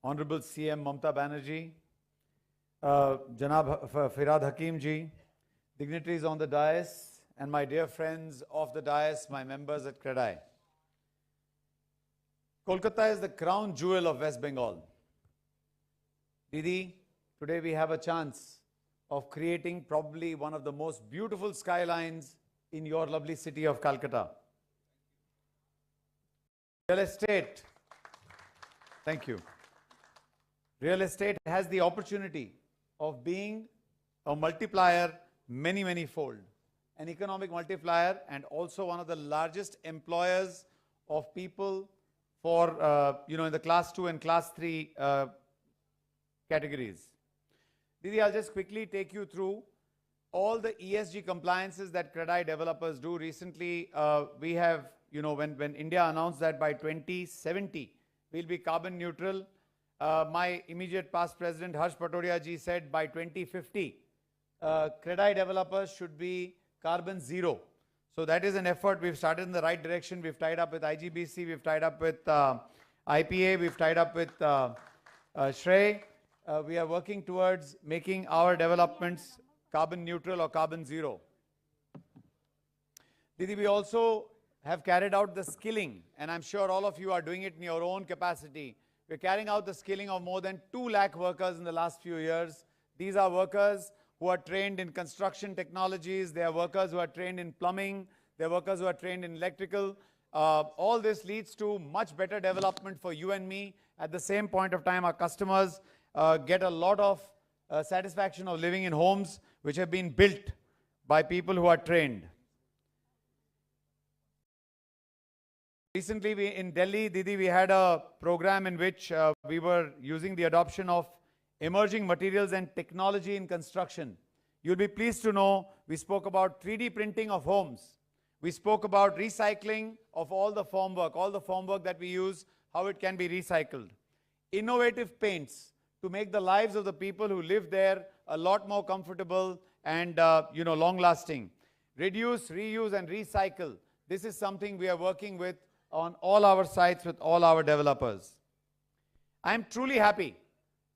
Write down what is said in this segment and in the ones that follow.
Honorable CM Mamata Banerjee, Janab Firad Hakim ji, dignitaries on the dais, and my dear friends of the dais, my members at CREDAI. Kolkata is the crown jewel of West Bengal. Didi, today we have a chance of creating probably one of the most beautiful skylines in your lovely city of Calcutta. Real estate, thank you. Real estate has the opportunity of being a multiplier many fold. An economic multiplier and also one of the largest employers of people for, in the class 2 and class 3 categories. Didi, I'll just quickly take you through all the ESG compliances that CREDAI developers do. Recently, we have, when India announced that by 2070, we'll be carbon neutral. My immediate past president, Harsh Patodia ji, said by 2050, CREDAI developers should be carbon zero. So that is an effort. We've started in the right direction. We've tied up with IGBC, we've tied up with IPA, we've tied up with Shrey. We are working towards making our developments carbon neutral or carbon zero. Didi, we also have carried out the skilling, and I'm sure all of you are doing it in your own capacity. We're carrying out the skilling of more than 2 lakh workers in the last few years. These are workers who are trained in construction technologies. They are workers who are trained in plumbing. They are workers who are trained in electrical. All this leads to much better development for you and me. At the same point of time, our customers get a lot of satisfaction of living in homes which have been built by people who are trained. Recently, in Delhi, Didi, we had a program in which we were using the adoption of emerging materials and technology in construction. You'll be pleased to know we spoke about 3D printing of homes. We spoke about recycling of all the formwork that we use, how it can be recycled. Innovative paints to make the lives of the people who live there a lot more comfortable and long-lasting. Reduce, reuse, and recycle. This is something we are working with on all our sites with all our developers. I am truly happy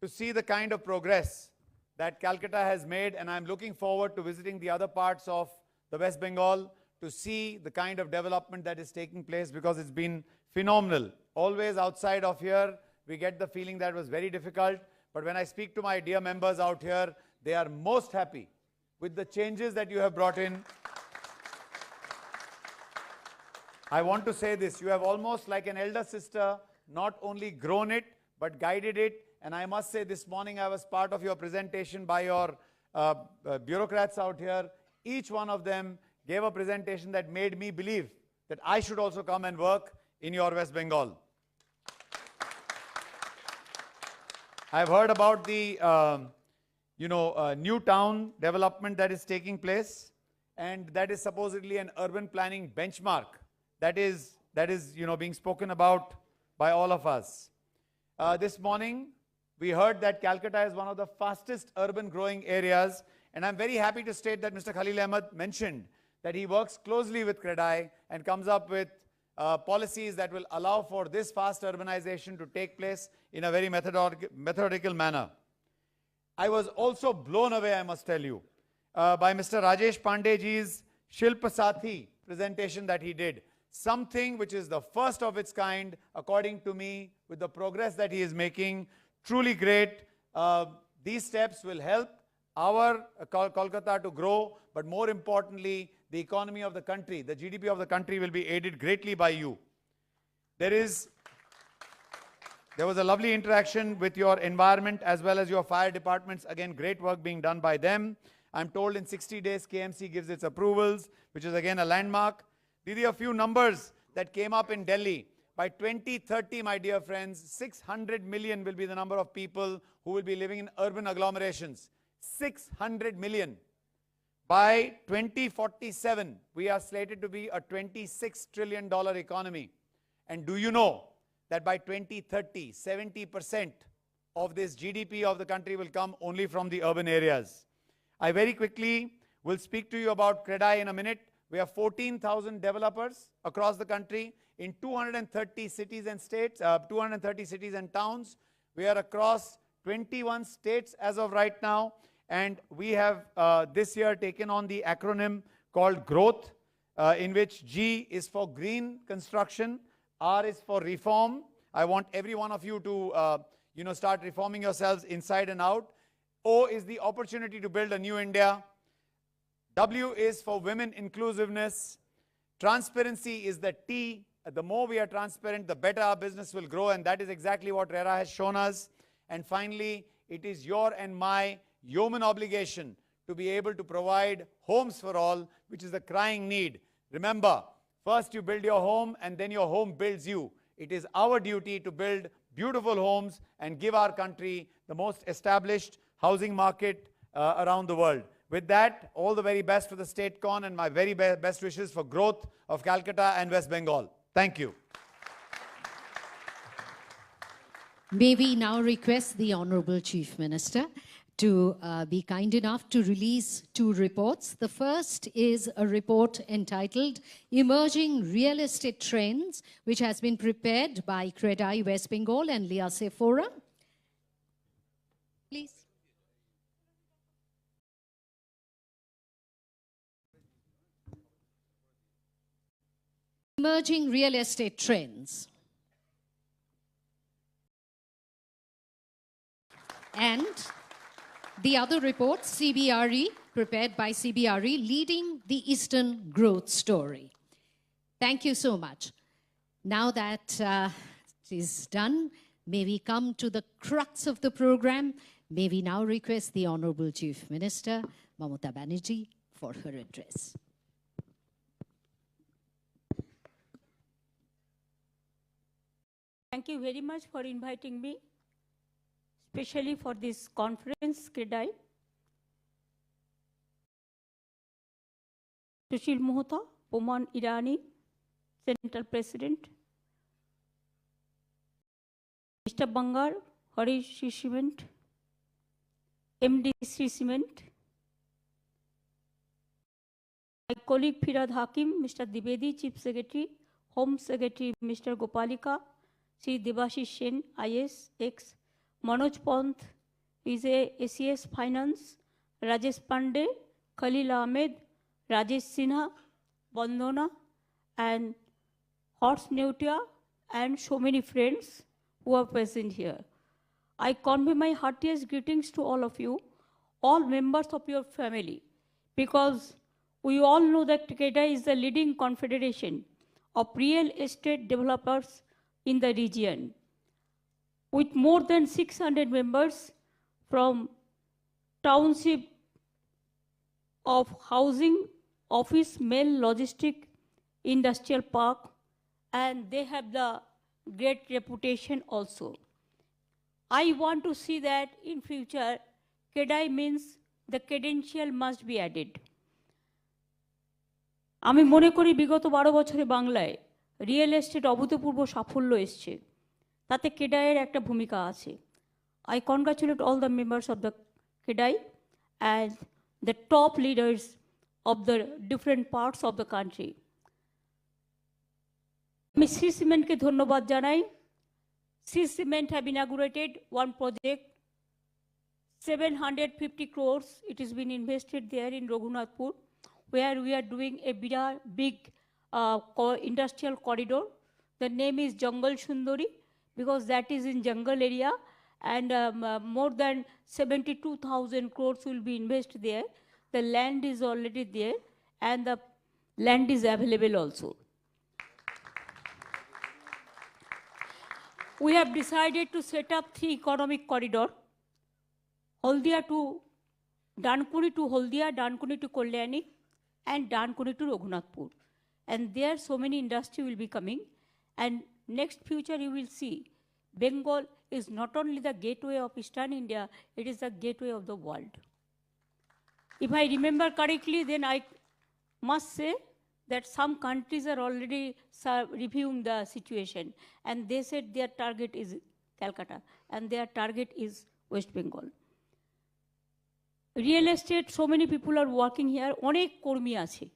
to see the kind of progress that Calcutta has made, and I'm looking forward to visiting the other parts of the West Bengal to see the kind of development that is taking place, because it's been phenomenal. Always outside of here, we get the feeling that it was very difficult, but when I speak to my dear members out here, they are most happy with the changes that you have brought in. I want to say this, you have almost like an elder sister, not only grown it, but guided it. And I must say, this morning I was part of your presentation by your bureaucrats out here. Each one of them gave a presentation that made me believe that I should also come and work in your West Bengal. I've heard about the new town development that is taking place, and that is supposedly an urban planning benchmark that is being spoken about by all of us. This morning, we heard that Calcutta is one of the fastest urban growing areas, and I'm very happy to state that Mr. Khalil Ahmed mentioned that he works closely with CREDAI and comes up with policies that will allow for this fast urbanization to take place in a very methodical manner. I was also blown away, I must tell you, by Mr. Rajesh Pandeyji's Shilpa Sathi presentation that he did. Something which is the first of its kind, according to me, with the progress that he is making. Truly great. These steps will help our Kolkata to grow, but more importantly, the economy of the country, the GDP of the country will be aided greatly by you. There was a lovely interaction with your environment as well as your fire departments. Again, great work being done by them. I'm told in 60 days KMC gives its approvals, which is again a landmark. Didi, a few numbers that came up in Delhi. By 2030, my dear friends, 600 million will be the number of people who will be living in urban agglomerations. 600 million. By 2047, we are slated to be a $26 trillion economy. And do you know that by 2030, 70% of this GDP of the country will come only from the urban areas? I very quickly will speak to you about CREDAI in a minute. We have 14,000 developers across the country in 230 cities and states, 230 cities and towns. We are across 21 states as of right now, and we have this year taken on the acronym called GROWTH, in which G is for green construction, R is for reform. I want every one of you to start reforming yourselves inside and out. O is the opportunity to build a new India. W is for women inclusiveness. Transparency is the T. The more we are transparent, the better our business will grow, and that is exactly what RERA has shown us. And finally, it is your and my human obligation to be able to provide homes for all, which is a crying need. Remember, first you build your home and then your home builds you. It is our duty to build beautiful homes and give our country the most established housing market around the world. With that, all the very best for the State Con and my very best wishes for growth of Calcutta and West Bengal. Thank you. May we now request the Honorable Chief Minister to be kind enough to release two reports. The first is a report entitled Emerging Real Estate Trends, which has been prepared by CREDAI West Bengal and Liase Forum. Please. Emerging Real Estate Trends. And the other report, CBRE, prepared by CBRE, Leading the Eastern Growth Story. Thank you so much. Now that it is done, may we come to the crux of the program. May we now request the Honorable Chief Minister, Mamata Banerjee, for her address. Thank you very much for inviting me, especially for this conference, CREDAI. Sushil Mohta, Poman Irani, Central President. Mr. Bangar, Harish Cement, MDC Cement. My colleague Firad Hakim, Mr. Dibedi, Chief Secretary, Home Secretary, Mr. Gopalika, Sri Debashish Sen, IS, X, Manoj Pant is a ACS Finance, Rajesh Pandey, Khalil Ahmed, Rajesh Sinha, Bandana, and Horst Neutia, and so many friends who are present here. I convey my heartiest greetings to all of you, all members of your family, because we all know that CREDAI is the leading confederation of real estate developers in the region, with more than 600 members from township of housing, office, mail, logistic, industrial park, and they have the great reputation also. I want to see that in future, CREDAI means the credential must be added. আমি মনে করি বিগত 12 বছরে বাংলায় real estate অভূতপূর্ব সাফল্য এসছে, তাতে CREDAI-এর একটা ভূমিকা আছে। I congratulate all the members of the CREDAI and the top leaders of the different parts of the country. আমি সি সিমেন্টকে ধন্যবাদ জানাই। C cement have inaugurated one project, 750 crores. It has been invested there in Raghunathpur, where we are doing a big industrial corridor. The name is Jungle Sundari, because that is in jungle area, and more than 72,000 crores will be invested there. The land is already there, and the land is available also. We have decided to set up 3 economic corridors, Haldia to Dankuni to Haldia, Dankuni to Kalyani, and Dankuni to Raghunathpur. And there so many industry will be coming, and next future you will see Bengal is not only the gateway of Eastern India, it is the gateway of the world. If I remember correctly, then I must say that some countries are already reviewing the situation, and they said their target is Calcutta, and their target is West Bengal. Real estate, so many people are working here, onek kormi ache.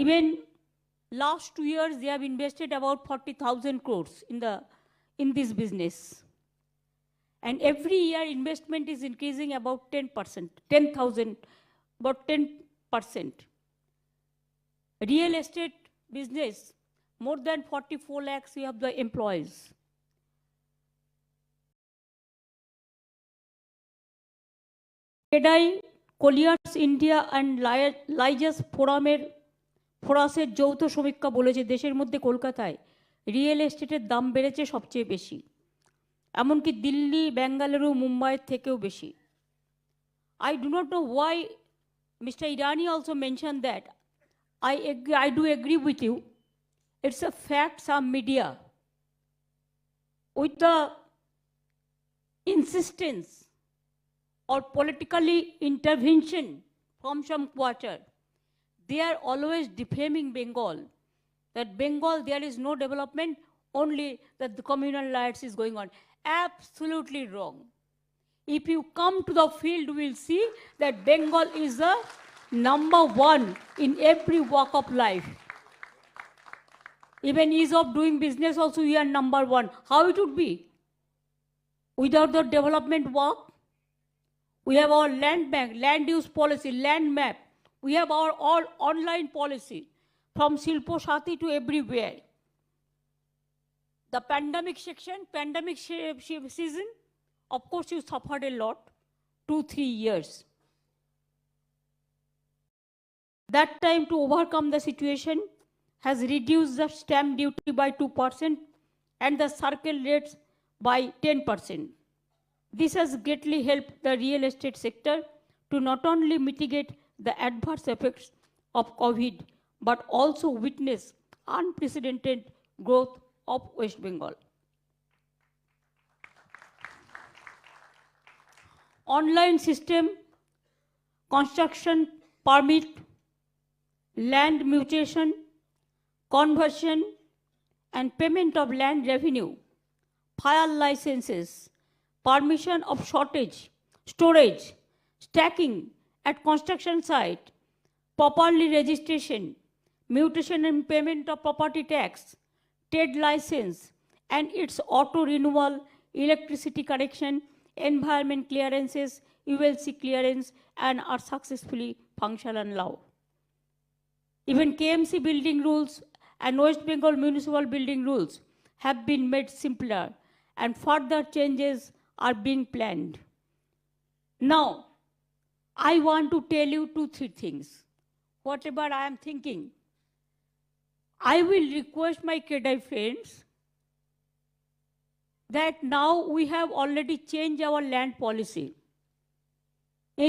Even last 2 years, they have invested about 40,000 crores in the in this business. And every year investment is increasing about 10%, 10,000, about 10%. Real estate business, more than 44 lakhs we have the employees. KEDAI, Colliers India and Liges ফোরাসের যৌথ সমীক্ষা বলেছে দেশের মধ্যে কলকাতায় real এস্টেটের দাম বেড়েছে সবচেয়ে বেশি, এমনকি দিল্লি, বেঙ্গালুরু, মুম্বাইয়ের থেকেও বেশি। I do not know why Mr. Irani also mentioned that. I do agree with you. It's a fact some media, with the insistence or politically intervention from some quarter, they are always defaming Bengal. That Bengal, there is no development, only that the communal riots is going on. Absolutely wrong. If you come to the field, you will see that Bengal is the #1 in every walk of life. Even ease of doing business also we are #1. How it would be? Without the development work, we have our land bank, land use policy, land map. We have our all online policy from Silpo Shati to everywhere. The pandemic season, of course you suffered a lot, 2-3 years. That time to overcome the situation has reduced the stamp duty by 2% and the circle rates by 10%. This has greatly helped the real estate sector to not only mitigate the adverse effects of COVID, but also witness unprecedented growth of West Bengal. Online system, construction permit, land mutation, conversion, and payment of land revenue, fire licenses, permission of storage, stacking at construction site, properly registration, mutation and payment of property tax, trade license, and its auto renewal, electricity connection, environment clearances, ULC clearance, and are successfully functional now. Even KMC building rules and West Bengal municipal building rules have been made simpler, and further changes are being planned. Now, I want to tell you 2-3 things. Whatever I am thinking, I will request my KEDAI friends that now we have already changed our land policy.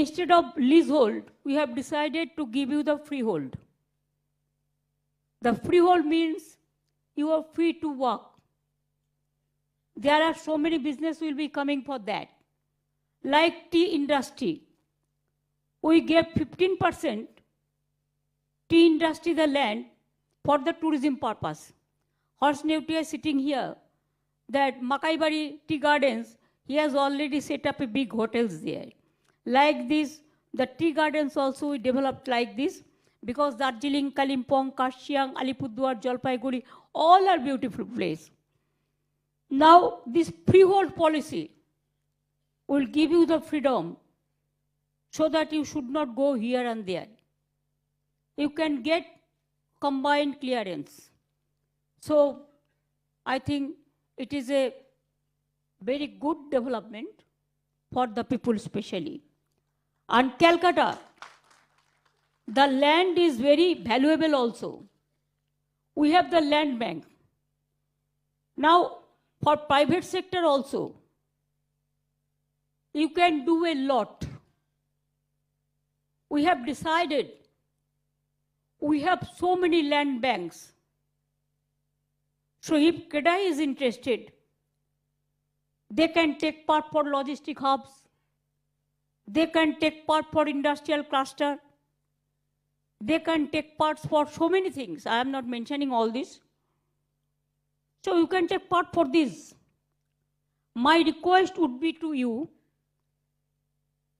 Instead of leasehold, we have decided to give you the freehold. The freehold means you are free to work. There are so many business will be coming for that. Like tea industry, we gave 15% tea industry the land for the tourism purpose. Horse Neutia is sitting here, that Makaibari Tea Gardens, he has already set up a big hotels there. Like this, the tea gardens also we developed like this, because Darjeeling, Kalimpong, Karshiang, Alipurduar, Jalpaiguri, all are beautiful places. Now, this freehold policy will give you the freedom so that you should not go here and there. You can get combined clearance. So, I think it is a very good development for the people especially. And Calcutta, the land is very valuable also. We have the land bank. Now, for private sector also, you can do a lot. We have decided, we have so many land banks. So if KEDAI is interested, they can take part for logistic hubs, they can take part for industrial cluster, they can take parts for so many things. I am not mentioning all this. So you can take part for this. My request would be to you,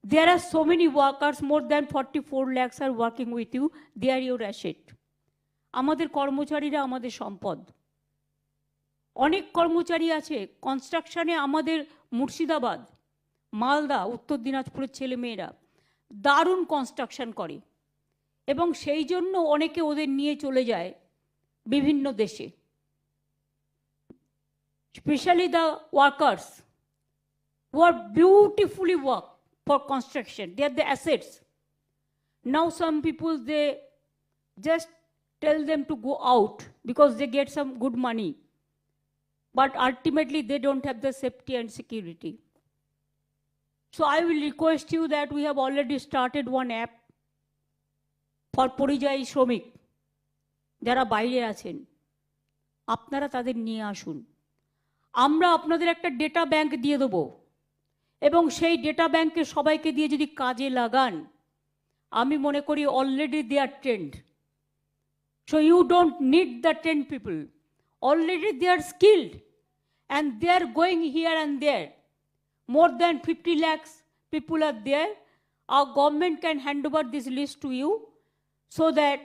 there are so many workers, more than 44 lakhs are working with you, they are your asset. আমাদের কর্মচারীরা আমাদের সম্পদ। অনেক কর্মচারী আছে কনস্ট্রাকশনে, আমাদের মুর্শিদাবাদ, মালদা, উত্তর দিনাজপুরের ছেলেমেয়েরা দারুণ কনস্ট্রাকশন করে, এবং সেই জন্য অনেকে ওদের নিয়ে চলে যায় বিভিন্ন দেশে। Specially the workers who are beautifully work for construction. They are the assets. Now some people, they just tell them to go out because they get some good money. But ultimately they don't have the safety and security. So I will request you that we have already started one app for পরিযায়ী শ্রমিক যারা বাইরে আছেন, আপনারা তাদের নিয়ে আসুন। আমরা আপনাদের একটা ডেটা ব্যাংক দিয়ে দেবো, এবং সেই ডেটা ব্যাংকে সবাইকে দিয়ে যদি কাজে লাগান, আমি মনে করি already they are trained. So you don't need the trained people, already they are skilled and they are going here and there. More than 50 lakhs people are there. Our government can hand over this list to you, so that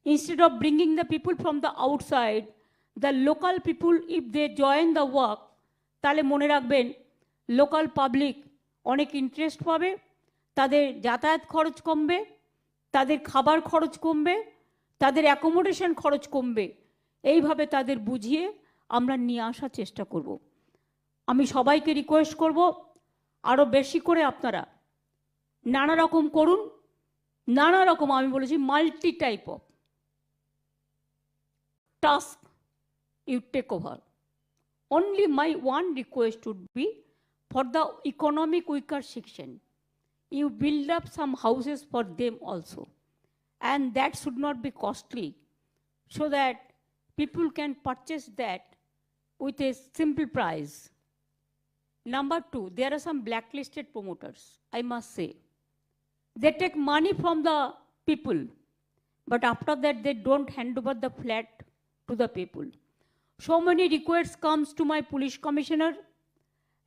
instead of bringing the people from the outside, the local people, if they join the work, তাহলে মনে রাখবেন local public অনেক interest পাবে, তাদের যাতায়াত খরচ কমবে, তাদের খাবার খরচ কমবে, তাদের অ্যাকোমোডেশন খরচ কমবে। এইভাবে তাদের বুঝিয়ে আমরা নিয়ে আসার চেষ্টা করব। আমি সবাইকে রিকোয়েস্ট করব, আরও বেশি করে আপনারা নানা রকম করুন, নানা রকম, আমি বলেছি multi type of task you take over. Only my one request would be for the economic weaker section, you build up some houses for them also, and that should not be costly, so that people can purchase that with a simple price. Number two, there are some blacklisted promoters, I must say. They take money from the people, but after that they don't hand over the flat to the people. So many requests comes to my police commissioner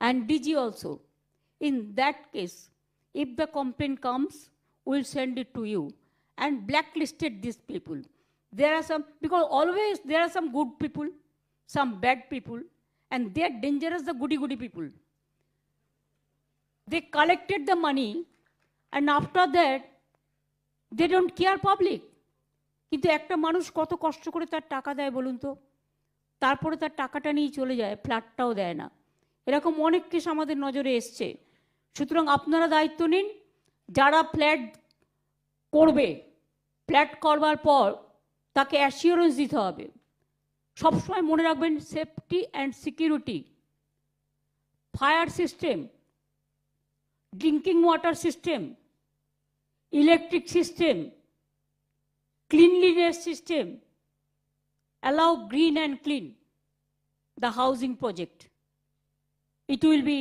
and DG also. In that case, if the complaint comes, we'll send it to you and blacklisted these people. There are some, because always there are some good people, some bad people, and they are dangerous, the goody people. They collected the money, and after that they don't care public. কিন্তু একটা মানুষ কত কষ্ট করে তার টাকা দেয় বলুন তো, তারপরে তার টাকাটা নিয়ে চলে যায়, ফ্ল্যাটটাও দেয় না। এরকম অনেক কেস আমাদের নজরে এসছে। সুতরাং আপনারা দায়িত্ব নিন, যারা ফ্ল্যাট করবে, ফ্ল্যাট করবার পর তাকে অ্যাসিওরেন্স দিতে হবে। সবসময় মনে রাখবেন safety and security, fire system, drinking water system, electric system, cleanliness system, allow green and clean the housing project. It will be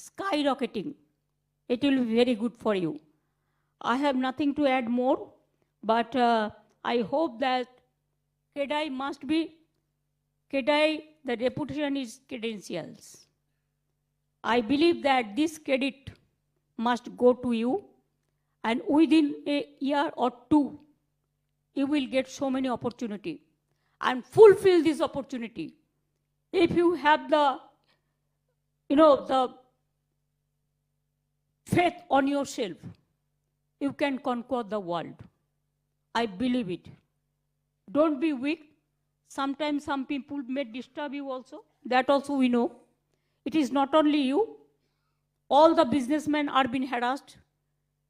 skyrocketing. It will be very good for you. I have nothing to add more, but I hope that KEDAI must be, KEDAI, the reputation is credentials. I believe that this credit must go to you, and within a year or two, you will get so many opportunities and fulfill this opportunity. If you have the, the faith on yourself, you can conquer the world. I believe it. Don't be weak. Sometimes some people may disturb you also. That also we know. It is not only you. All the businessmen are being harassed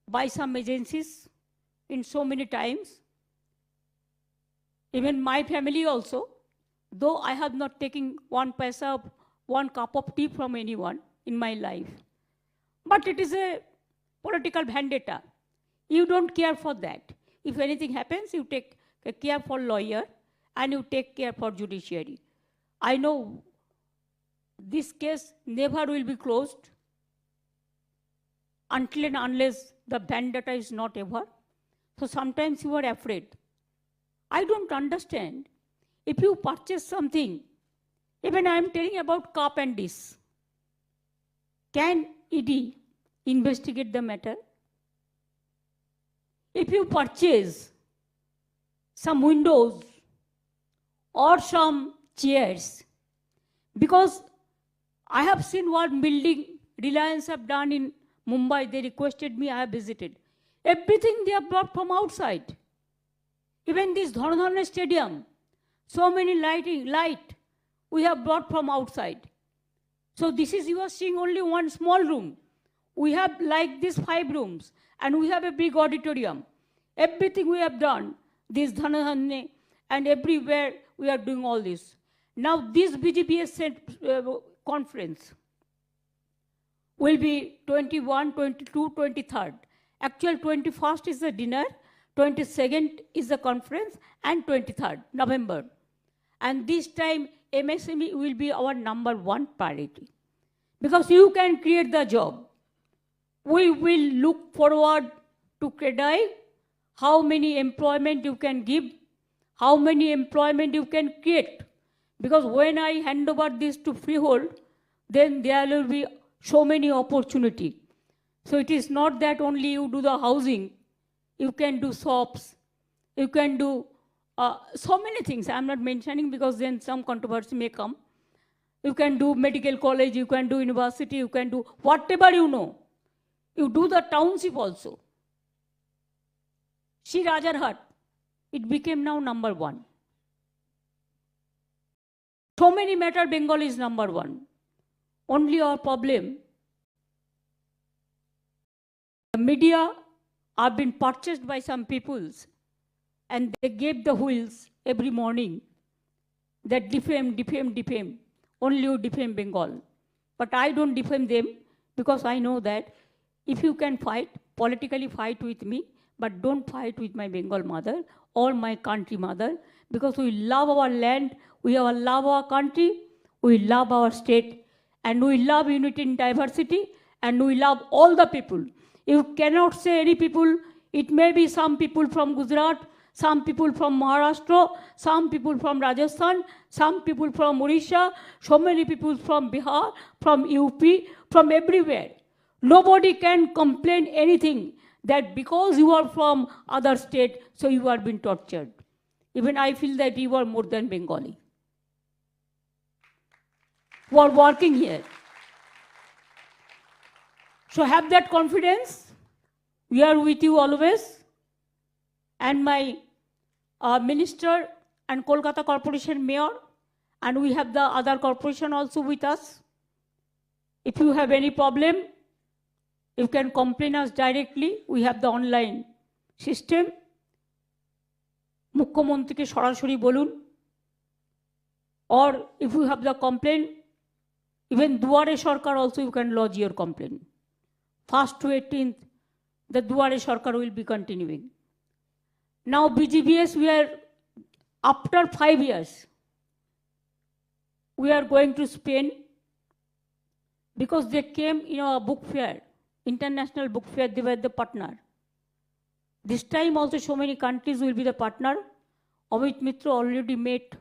by some agencies in so many times. Even my family also, though I have not taken one cup of tea from anyone in my life. But it is a political vendetta. You don't care for that. If anything happens, you take care for lawyer and you take care for judiciary. I know this case never will be closed until and unless the vendetta is not over. So sometimes you are afraid. I don't understand. If you purchase something, even I am telling about cup and dish, can ED investigate the matter? If you purchase some windows or some chairs, Because I have seen what building Reliance have done in Mumbai. They requested me, I have visited. Everything they have brought from outside. Even this Dhanadhana Stadium, so many light we have brought from outside. So this is, you are seeing only one small room. We have like these 5 rooms, and we have a big auditorium. Everything we have done, this Dhanadhana, and everywhere we are doing all this. Now this BGBS conference will be 21, 22, 23rd. Actual 21st is the dinner, 22nd is the conference, and 23rd November. And this time MSME will be our #1 priority. Because you can create the job. We will look forward to CREDAI, how many employment you can give, how many employment you can create. Because when I hand over this to freehold, then there will be so many opportunity. So it is not that only you do the housing, you can do shops, you can do so many things. I'm not mentioning because then some controversy may come. You can do medical college, you can do university, you can do whatever you know. You do the township also. See Rajarhat, it became now #1. So many matter Bengal is #1. Only our problem, the media have been purchased by some peoples, and they gave the wheels every morning that defame, defame, defame. Only you defame Bengal. But I don't defame them because I know that if you can fight, politically fight with me, but don't fight with my Bengal mother or my country mother, because we love our land, we love our country, we love our state, and we love unity in diversity, and we love all the people. You cannot say any people. It may be some people from Gujarat, some people from Maharashtra, some people from Rajasthan, some people from Odisha, so many people from Bihar, from UP, from everywhere. Nobody can complain anything that because you are from other state, so you are being tortured. Even I feel that you are more than Bengali who are working here. So have that confidence. We are with you always. And my minister and Kolkata Corporation Mayor, and we have the other corporation also with us. If you have any problem, you can complain us directly. We have the online system. মুখ্যমন্ত্রীকে সরাসরি বলুন, or if you have the complaint, even Duare Sarkar also you can lodge your complaint. 1st to 18th, the Duare Sarkar will be continuing. Now BGBS, we are, after 5 years, we are going to Spain because they came in a book fair, international book fair, they were the partner. This time also so many countries will be the partner. Amit Mitra already met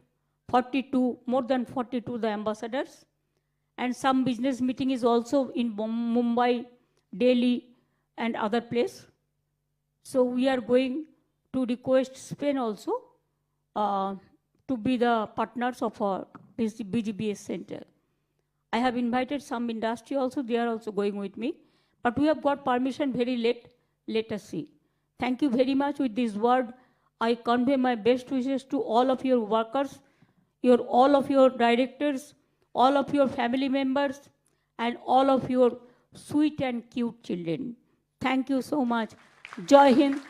42, more than 42 the ambassadors. And some business meeting is also in Mumbai, Delhi and other place. So we are going to request Spain also to be the partners of our BGBS center. I have invited some industry also, they are also going with me. But we have got permission very late, let us see. Thank you very much. With this word, I convey my best wishes to all of your workers, all of your directors, all of your family members, and all of your sweet and cute children. Thank you so much. Jai Hind.